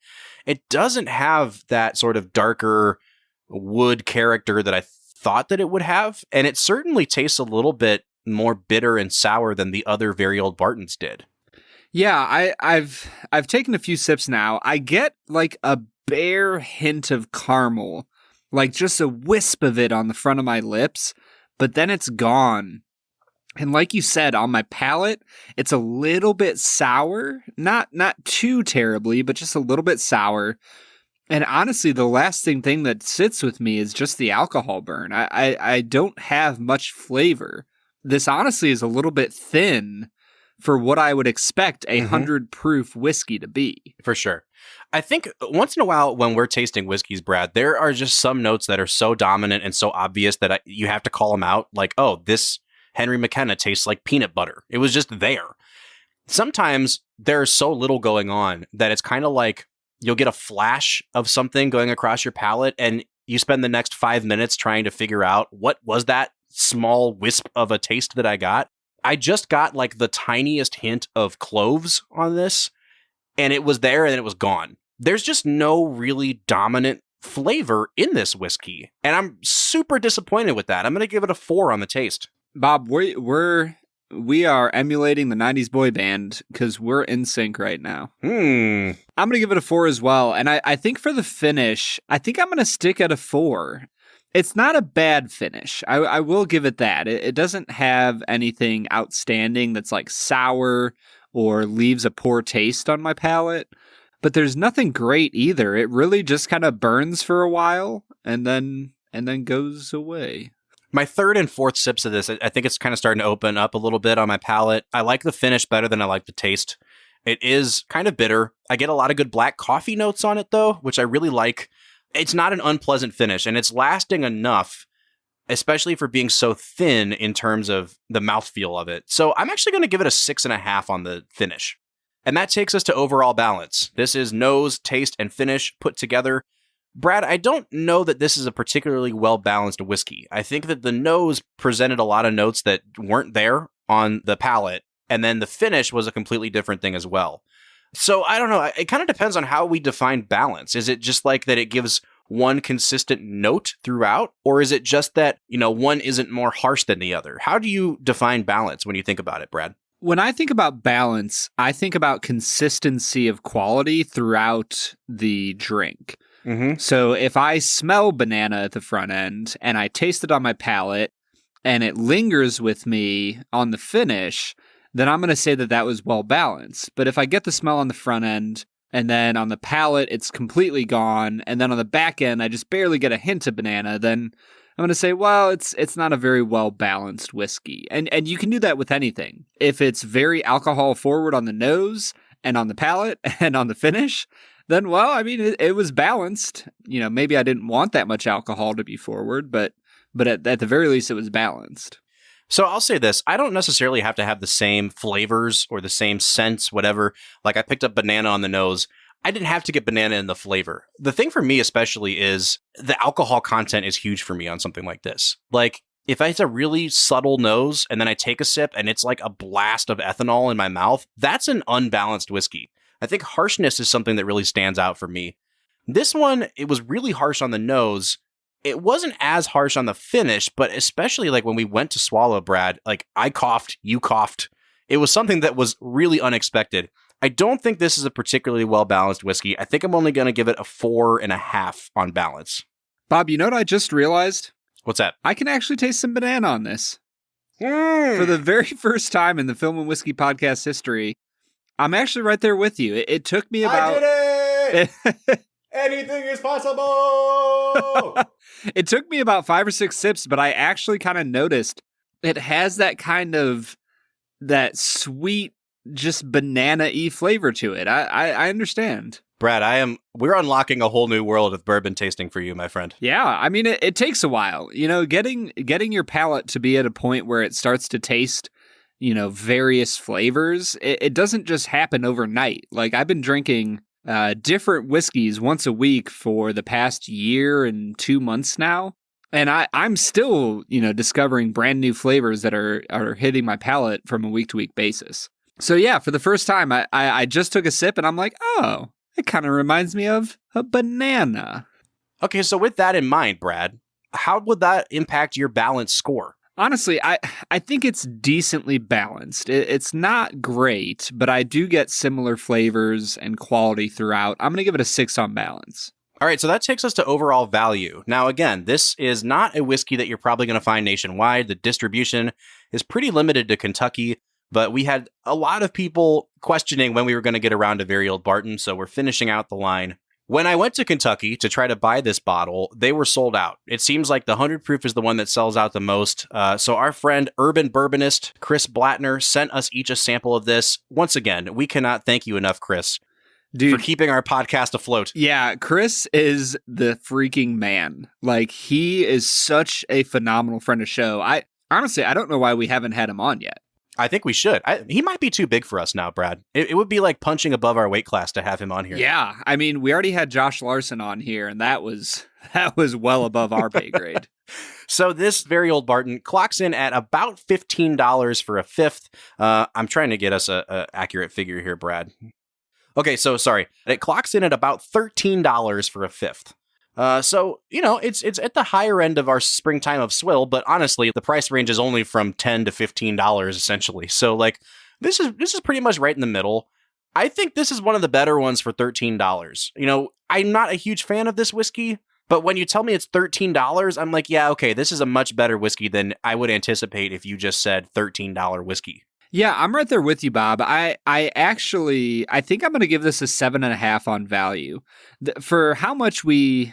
It doesn't have that sort of darker wood character that I thought that it would have. And it certainly tastes a little bit more bitter and sour than the other very Old Bartons did. Yeah, I've taken a few sips now. I get like a bare hint of caramel, like just a wisp of it on the front of my lips, but then it's gone. And like you said, on my palate, it's a little bit sour, not too terribly, but just a little bit sour. And honestly, the lasting thing that sits with me is just the alcohol burn. I don't have much flavor. This honestly is a little bit thin for what I would expect a 100 proof whiskey to be. For sure. I think once in a while when we're tasting whiskeys, Brad, there are just some notes that are so dominant and so obvious that you have to call them out. Like, oh, this Henry McKenna tastes like peanut butter. It was just there. Sometimes there's so little going on that it's kind of like you'll get a flash of something going across your palate and you spend the next 5 minutes trying to figure out what was that small wisp of a taste that I got. I just got like the tiniest hint of cloves on this and it was there and it was gone. There's just no really dominant flavor in this whiskey. And I'm super disappointed with that. I'm going to give it a 4 on the taste. Bob, we are emulating the 90s boy band because we're in sync right now. I'm going to give it a 4 as well. And I think for the finish, I think I'm going to stick at a 4. It's not a bad finish. I will give it that. It doesn't have anything outstanding that's like sour or leaves a poor taste on my palate. But there's nothing great either. It really just kind of burns for a while and then goes away. My third and fourth sips of this, I think it's kind of starting to open up a little bit on my palate. I like the finish better than I like the taste. It is kind of bitter. I get a lot of good black coffee notes on it, though, which I really like. It's not an unpleasant finish, and it's lasting enough, especially for being so thin in terms of the mouthfeel of it. So I'm actually going to give it a 6.5 on the finish. And that takes us to overall balance. This is nose, taste, and finish put together. Brad, I don't know that this is a particularly well-balanced whiskey. I think that the nose presented a lot of notes that weren't there on the palate, and then the finish was a completely different thing as well. So I don't know. It kind of depends on how we define balance. Is it just like that it gives one consistent note throughout, or is it just that, one isn't more harsh than the other? How do you define balance when you think about it, Brad? When I think about balance, I think about consistency of quality throughout the drink. So if I smell banana at the front end and I taste it on my palate and it lingers with me on the finish, then I'm going to say that that was well balanced. But if I get the smell on the front end and then on the palate it's completely gone, and then on the back end I just barely get a hint of banana, then I'm going to say, well, it's not a very well balanced whiskey. And you can do that with anything. If it's very alcohol forward on the nose and on the palate and on the finish, then, well, I mean, it was balanced. Maybe I didn't want that much alcohol to be forward, but at the very least, it was balanced. So I'll say this. I don't necessarily have to have the same flavors or the same scents, whatever. Like I picked up banana on the nose. I didn't have to get banana in the flavor. The thing for me especially is the alcohol content is huge for me on something like this. Like if it's a really subtle nose and then I take a sip and it's like a blast of ethanol in my mouth, that's an unbalanced whiskey. I think harshness is something that really stands out for me. This one, it was really harsh on the nose. It wasn't as harsh on the finish, but especially like when we went to swallow, Brad, like I coughed, you coughed. It was something that was really unexpected. I don't think this is a particularly well-balanced whiskey. I think I'm only going to give it a 4.5 on balance. Bob, you know what I just realized? What's that? I can actually taste some banana on this. For the very first time in the Film and Whiskey podcast history, I'm actually right there with you. It took me about... I did it! Anything is possible. It took me about 5 or 6 sips, but I actually kind of noticed it has that kind of that sweet, just banana-y flavor to it. I understand. Brad, we're unlocking a whole new world of bourbon tasting for you, my friend. Yeah, I mean, it takes a while. You know, getting your palate to be at a point where it starts to taste, you know, various flavors, it doesn't just happen overnight. Like, I've been drinking different whiskeys once a week for the past year and 2 months now. And I'm still, you know, discovering brand new flavors that are hitting my palate from a week-to-week basis. So yeah, for the first time, I just took a sip and I'm like, oh, it kind of reminds me of a banana. Okay, so with that in mind, Brad, how would that impact your balance score? Honestly, I think it's decently balanced. It's not great, but I do get similar flavors and quality throughout. I'm going to give it a 6 on balance. All right, so that takes us to overall value. Now, again, this is not a whiskey that you're probably going to find nationwide. The distribution is pretty limited to Kentucky, but we had a lot of people questioning when we were going to get around to Very Old Barton, so we're finishing out the line. When I went to Kentucky to try to buy this bottle, they were sold out. It seems like the 100 proof is the one that sells out the most. So our friend, urban bourbonist Chris Blattner, sent us each a sample of this. Once again, we cannot thank you enough, Chris. Dude, for keeping our podcast afloat. Yeah, Chris is the freaking man. Like, he is such a phenomenal friend of show. Honestly, I don't know why we haven't had him on yet. I think we should. He might be too big for us now, Brad. It would be like punching above our weight class to have him on here. Yeah, I mean, we already had Josh Larson on here, and that was well above our pay grade. So this Very Old Barton clocks in at about $15 for a fifth. I'm trying to get us a accurate figure here, Brad. Okay, so sorry. It clocks in at about $13 for a fifth. So, you know, it's at the higher end of our Springtime of Swill, but honestly, the price range is only from $10 to $15 essentially. So, like, this is pretty much right in the middle. I think this is one of the better ones for $13. You know, I'm not a huge fan of this whiskey, but when you tell me it's $13, I'm like, yeah, okay, this is a much better whiskey than I would anticipate if you just said $13 whiskey. Yeah, I'm right there with you, Bob. I think I'm going to give this a 7.5 on value. For how much I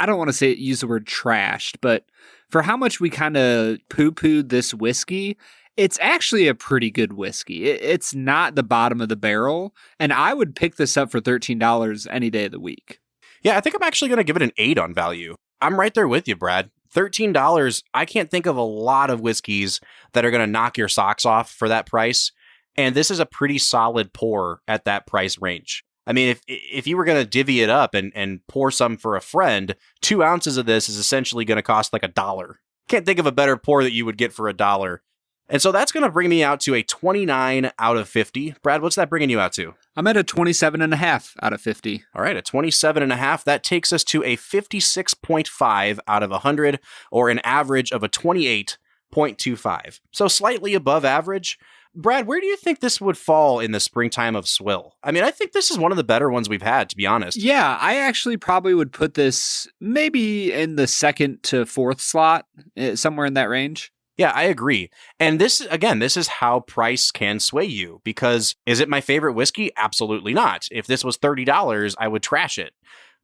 don't want to use the word trashed, but for how much we kind of poo-pooed this whiskey, it's actually a pretty good whiskey. It's not the bottom of the barrel, and I would pick this up for $13 any day of the week. Yeah, I think I'm actually going to give it an 8 on value. I'm right there with you, Brad. $13, I can't think of a lot of whiskeys that are going to knock your socks off for that price. And this is a pretty solid pour at that price range. I mean, if you were going to divvy it up and pour some for a friend, 2 ounces of this is essentially going to cost like $1. Can't think of a better pour that you would get for $1. And so that's going to bring me out to a 29 out of 50. Brad, what's that bringing you out to? I'm at a 27.5 out of 50. All right, a 27.5. That takes us to a 56.5 out of 100, or an average of a 28.25. So slightly above average. Brad, where do you think this would fall in the Springtime of Swill? I mean, I think this is one of the better ones we've had, to be honest. Yeah, I actually probably would put this maybe in the 2nd to 4th slot, somewhere in that range. Yeah, I agree. And this is how price can sway you, because is it my favorite whiskey? Absolutely not. If this was $30, I would trash it.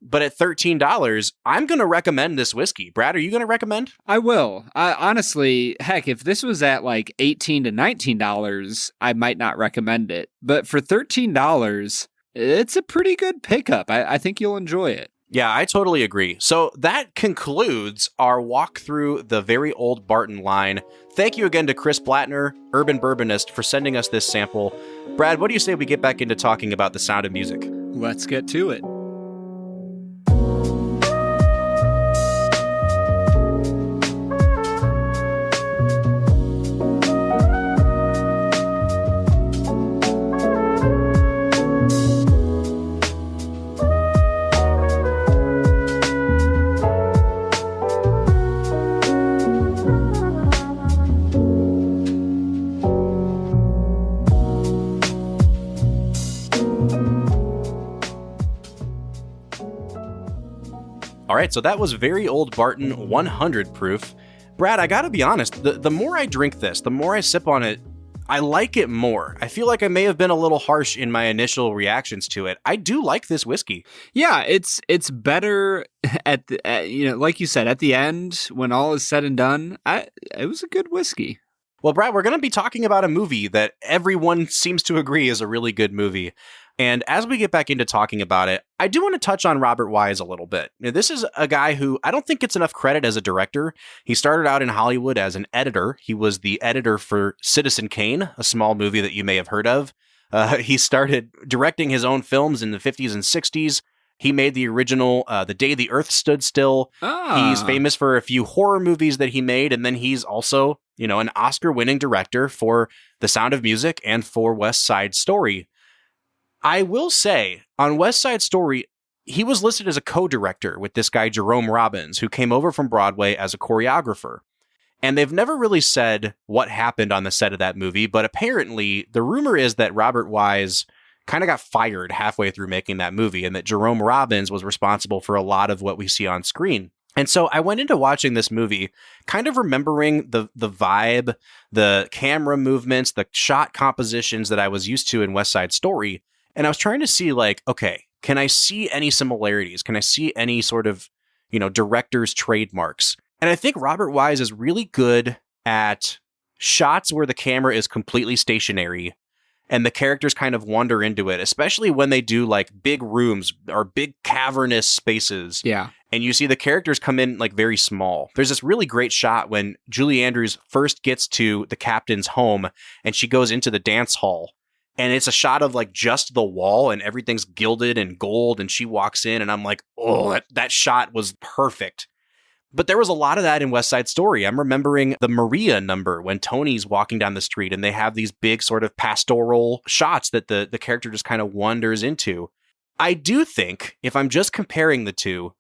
But at $13, I'm going to recommend this whiskey. Brad, are you going to recommend? I will. Honestly, heck, if this was at like $18 to $19, I might not recommend it. But for $13, it's a pretty good pickup. I think you'll enjoy it. Yeah, I totally agree. So that concludes our walk through the Very Old Barton line. Thank you again to Chris Blattner, Urban Bourbonist, for sending us this sample. Brad, what do you say we get back into talking about the sound of music? Let's get to it. All right, so that was Very Old Barton 100 proof. Brad, I gotta be honest, the more I drink this, the more I sip on it, I like it more. I feel like I may have been a little harsh in my initial reactions to it. I do like this whiskey. Yeah, it's better at the like you said, at the end when all is said and done. It was a good whiskey. Well, Brad, we're going to be talking about a movie that everyone seems to agree is a really good movie. And as we get back into talking about it, I do want to touch on Robert Wise a little bit. Now, this is a guy who I don't think gets enough credit as a director. He started out in Hollywood as an editor. He was the editor for Citizen Kane, a small movie that you may have heard of. He started directing his own films in the 50s and 60s. He made the original The Day the Earth Stood Still. He's famous for a few horror movies that he made, and then he's also, an Oscar-winning director for The Sound of Music and for West Side Story. I will say, on West Side Story, he was listed as a co-director with this guy, Jerome Robbins, who came over from Broadway as a choreographer. And they've never really said what happened on the set of that movie, but apparently the rumor is that Robert Wise kind of got fired halfway through making that movie and that Jerome Robbins was responsible for a lot of what we see on screen. And so I went into watching this movie kind of remembering the vibe, the camera movements, the shot compositions that I was used to in West Side Story. And I was trying to see okay, can I see any similarities? Can I see any sort of, director's trademarks? And I think Robert Wise is really good at shots where the camera is completely stationary and the characters kind of wander into it, especially when they do big rooms or big cavernous spaces. Yeah. And you see the characters come in very small. There's this really great shot when Julie Andrews first gets to the captain's home and she goes into the dance hall. And it's a shot of just the wall and everything's gilded and gold. And she walks in and I'm like, oh, that shot was perfect. But there was a lot of that in West Side Story. I'm remembering the Maria number when Tony's walking down the street and they have these big sort of pastoral shots that the character just kind of wanders into. I do think, if I'm just comparing the two,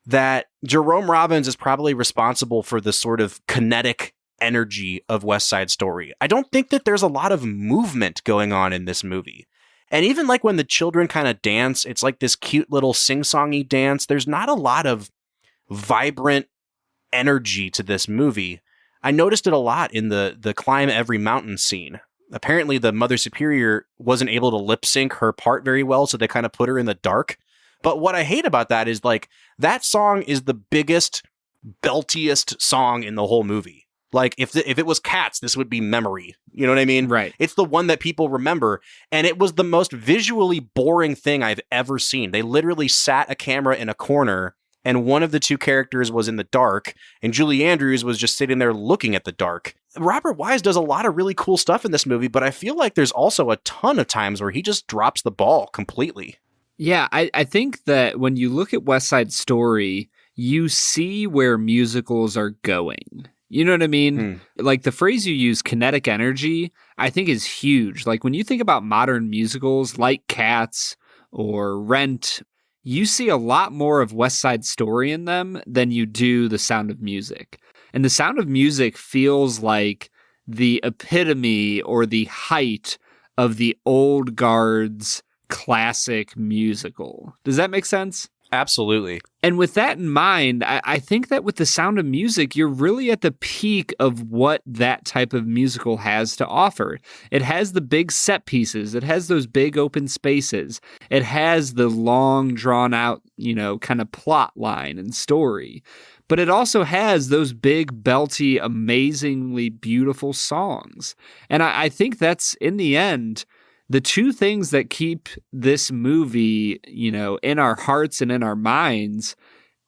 that Jerome Robbins is probably responsible for the sort of kinetic energy of West Side Story. I don't think that there's a lot of movement going on in this movie. And even when the children kind of dance, it's this cute little sing-songy dance. There's not a lot of vibrant energy to this movie. I noticed it a lot in the climb every mountain scene. Apparently the Mother Superior wasn't able to lip sync her part very well, so they kind of put her in the dark. But what I hate about that is that song is the biggest, beltiest song in the whole movie. If it was Cats, this would be Memory. You know what I mean? Right. It's the one that people remember. And it was the most visually boring thing I've ever seen. They literally sat a camera in a corner and one of the two characters was in the dark and Julie Andrews was just sitting there looking at the dark. Robert Wise does a lot of really cool stuff in this movie, but I feel like there's also a ton of times where he just drops the ball completely. Yeah, I think that when you look at West Side Story, you see where musicals are going. You know what I mean? The phrase you use, kinetic energy, I think is huge. When you think about modern musicals like Cats or Rent, you see a lot more of West Side Story in them than you do The Sound of Music. And The Sound of Music feels like the epitome or the height of the old guard's classic musical. Does that make sense? Absolutely. And with that in mind, I think that with The Sound of Music, you're really at the peak of what that type of musical has to offer. It has the big set pieces. It has those big open spaces. It has the long, drawn out, kind of plot line and story. But it also has those big, belty, amazingly beautiful songs. And I think that's, in the end, the two things that keep this movie, in our hearts and in our minds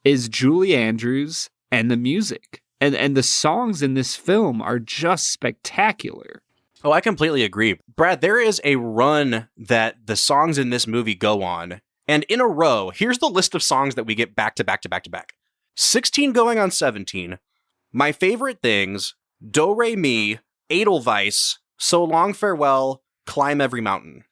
is Julie Andrews and the music. And the songs in this film are just spectacular. Oh, I completely agree. Brad, there is a run that the songs in this movie go on. And in a row, here's the list of songs that we get back to back to back to back. 16 going on 17. My Favorite Things, Do Re Mi, Edelweiss, So Long Farewell, Climb Every Mountain.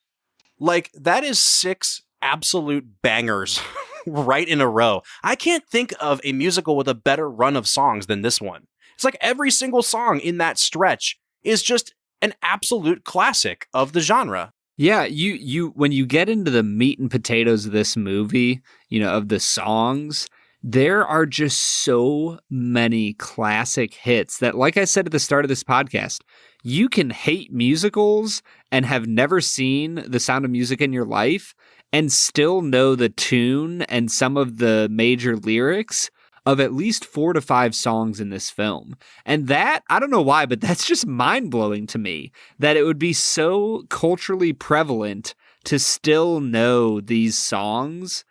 That is 6 absolute bangers right in a row. I can't think of a musical with a better run of songs than this one. It's every single song in that stretch is just an absolute classic of the genre. Yeah, you when you get into the meat and potatoes of this movie, of the songs, there are just so many classic hits that, like I said at the start of this podcast, you can hate musicals and have never seen The Sound of Music in your life and still know the tune and some of the major lyrics of at least 4 to 5 songs in this film. And that, I don't know why, but that's just mind-blowing to me, that it would be so culturally prevalent to still know these songs.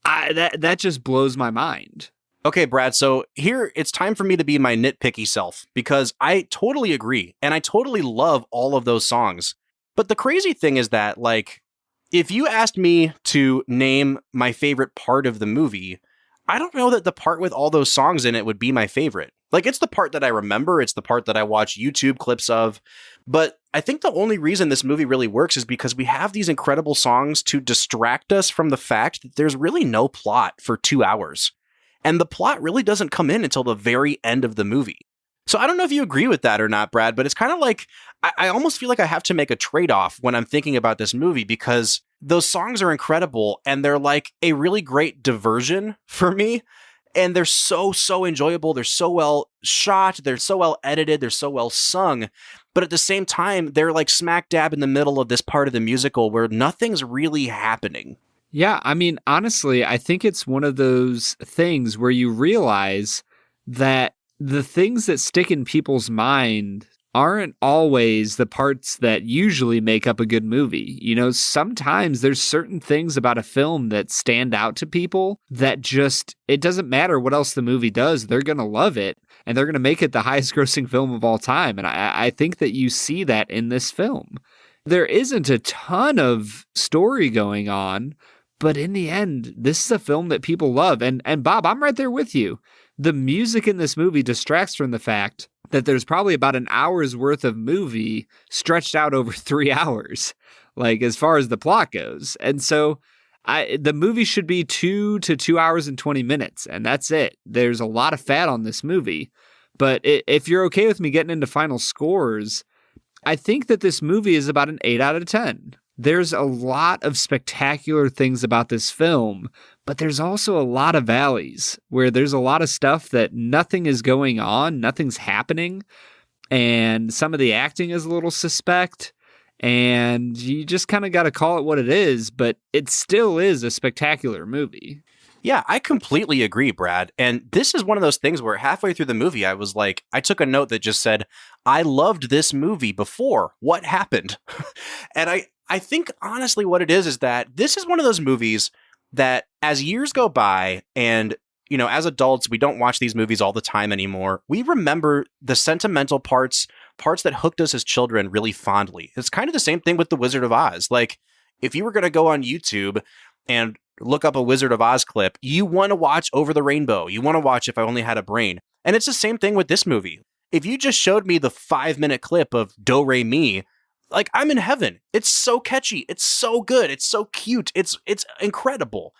That just blows my mind. Okay, Brad, so here it's time for me to be my nitpicky self, because I totally agree, and I totally love all of those songs. But the crazy thing is that, like, if you asked me to name my favorite part of the movie, I don't know that the part with all those songs in it would be my favorite. Like, it's the part that I remember, it's the part that I watch YouTube clips of, but I think the only reason this movie really works is because we have these incredible songs to distract us from the fact that there's really no plot for 2 hours. And the plot really doesn't come in until the very end of the movie. So I don't know if you agree with that or not, Brad, but it's kind of like, I almost feel like I have to make a trade-off when I'm thinking about this movie, because those songs are incredible and they're like a really great diversion for me. And they're so enjoyable. They're so well shot. They're so well edited. They're so well sung. But at the same time, they're like smack dab in the middle of this part of the musical where nothing's really happening. Yeah, I mean, honestly, I think it's one of those things where you realize that the things that stick in people's mind aren't always the parts that usually make up a good movie. You know, sometimes there's certain things about a film that stand out to people that just, it doesn't matter what else the movie does, they're going to love it, and they're going to make it the highest grossing film of all time. And I think that you see that in this film. There isn't a ton of story going on, but in the end, this is a film that people love. And Bob, I'm right there with you. The music in this movie distracts from the fact that there's probably about an hour's worth of movie stretched out over 3 hours, like as far as the plot goes. And so the movie should be 2 to 2 hours and 20 minutes, and that's it. There's a lot of fat on this movie. But if you're okay with me getting into final scores, I think that this movie is about an 8 out of 10. There's a lot of spectacular things about this film, but there's also a lot of valleys where there's a lot of stuff that nothing is going on, nothing's happening, and some of the acting is a little suspect, and you just kind of got to call it what it is, but it still is a spectacular movie. Yeah, I completely agree, Brad. And this is one of those things where halfway through the movie, I was like, I took a note that just said, I loved this movie before. What happened? And I think honestly what it is that this is one of those movies that as years go by and, you know, as adults, we don't watch these movies all the time anymore. We remember the sentimental parts that hooked us as children really fondly. It's kind of the same thing with The Wizard of Oz. Like, if you were going to go on YouTube and look up a Wizard of Oz clip, you want to watch Over the Rainbow. You want to watch If I Only Had a Brain. And it's the same thing with this movie. If you just showed me the 5-minute clip of Do Re Mi, like, I'm in heaven. It's so catchy. It's so good. It's so cute. It's incredible.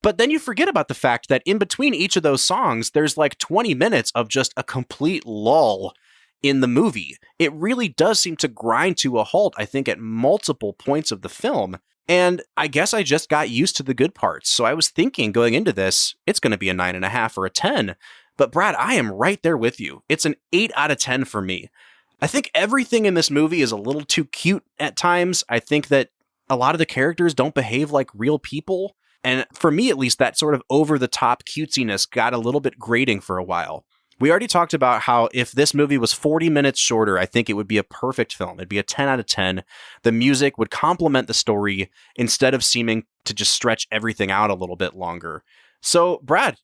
But then you forget about the fact that in between each of those songs, there's like 20 minutes of just a complete lull in the movie. It really does seem to grind to a halt, I think, at multiple points of the film. And I guess I just got used to the good parts. So I was thinking going into this, it's going to be a 9.5 or a 10. But Brad, I am right there with you. It's an 8 out of 10 for me. I think everything in this movie is a little too cute at times. I think that a lot of the characters don't behave like real people. And for me, at least, that sort of over-the-top cutesiness got a little bit grating for a while. We already talked about how if this movie was 40 minutes shorter, I think it would be a perfect film. It'd be a 10 out of 10. The music would complement the story instead of seeming to just stretch everything out a little bit longer. So, Brad,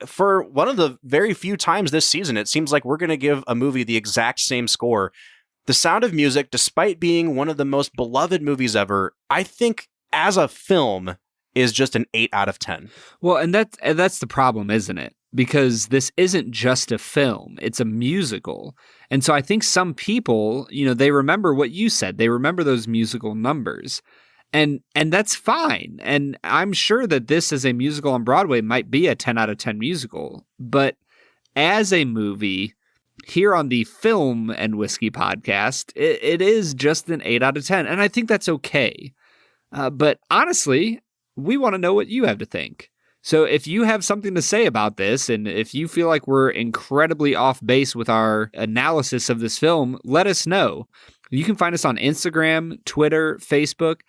for one of the very few times this season, it seems like we're going to give a movie the exact same score. The Sound of Music, despite being one of the most beloved movies ever, I think as a film is just an 8 out of 10. Well, and that's the problem, isn't it? Because this isn't just a film, it's a musical. And so I think some people, you know, they remember what you said. They remember those musical numbers. And that's fine. And I'm sure that this as a musical on Broadway might be a 10 out of 10 musical. But as a movie, here on the Film and Whiskey podcast, it is just an 8 out of 10. And I think that's okay. But honestly, we want to know what you have to think. So if you have something to say about this, and if you feel like we're incredibly off base with our analysis of this film, let us know. You can find us on Instagram, Twitter, Facebook,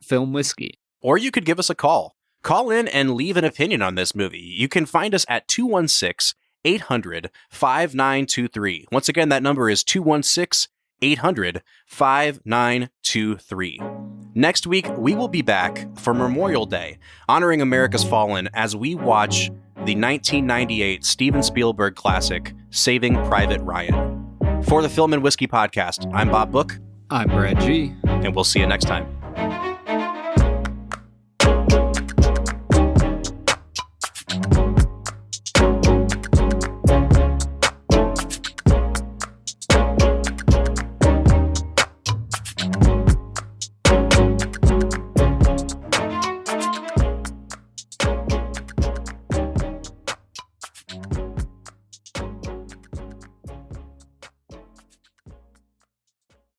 @Film Whiskey. Or you could give us a call. Call in and leave an opinion on this movie. You can find us at 216-800-5923. Once again, that number is 216-800-5923. Next week, we will be back for Memorial Day, honoring America's fallen as we watch the 1998 Steven Spielberg classic, Saving Private Ryan. For the Film and Whiskey Podcast, I'm Bob Book. I'm Brad G. And we'll see you next time.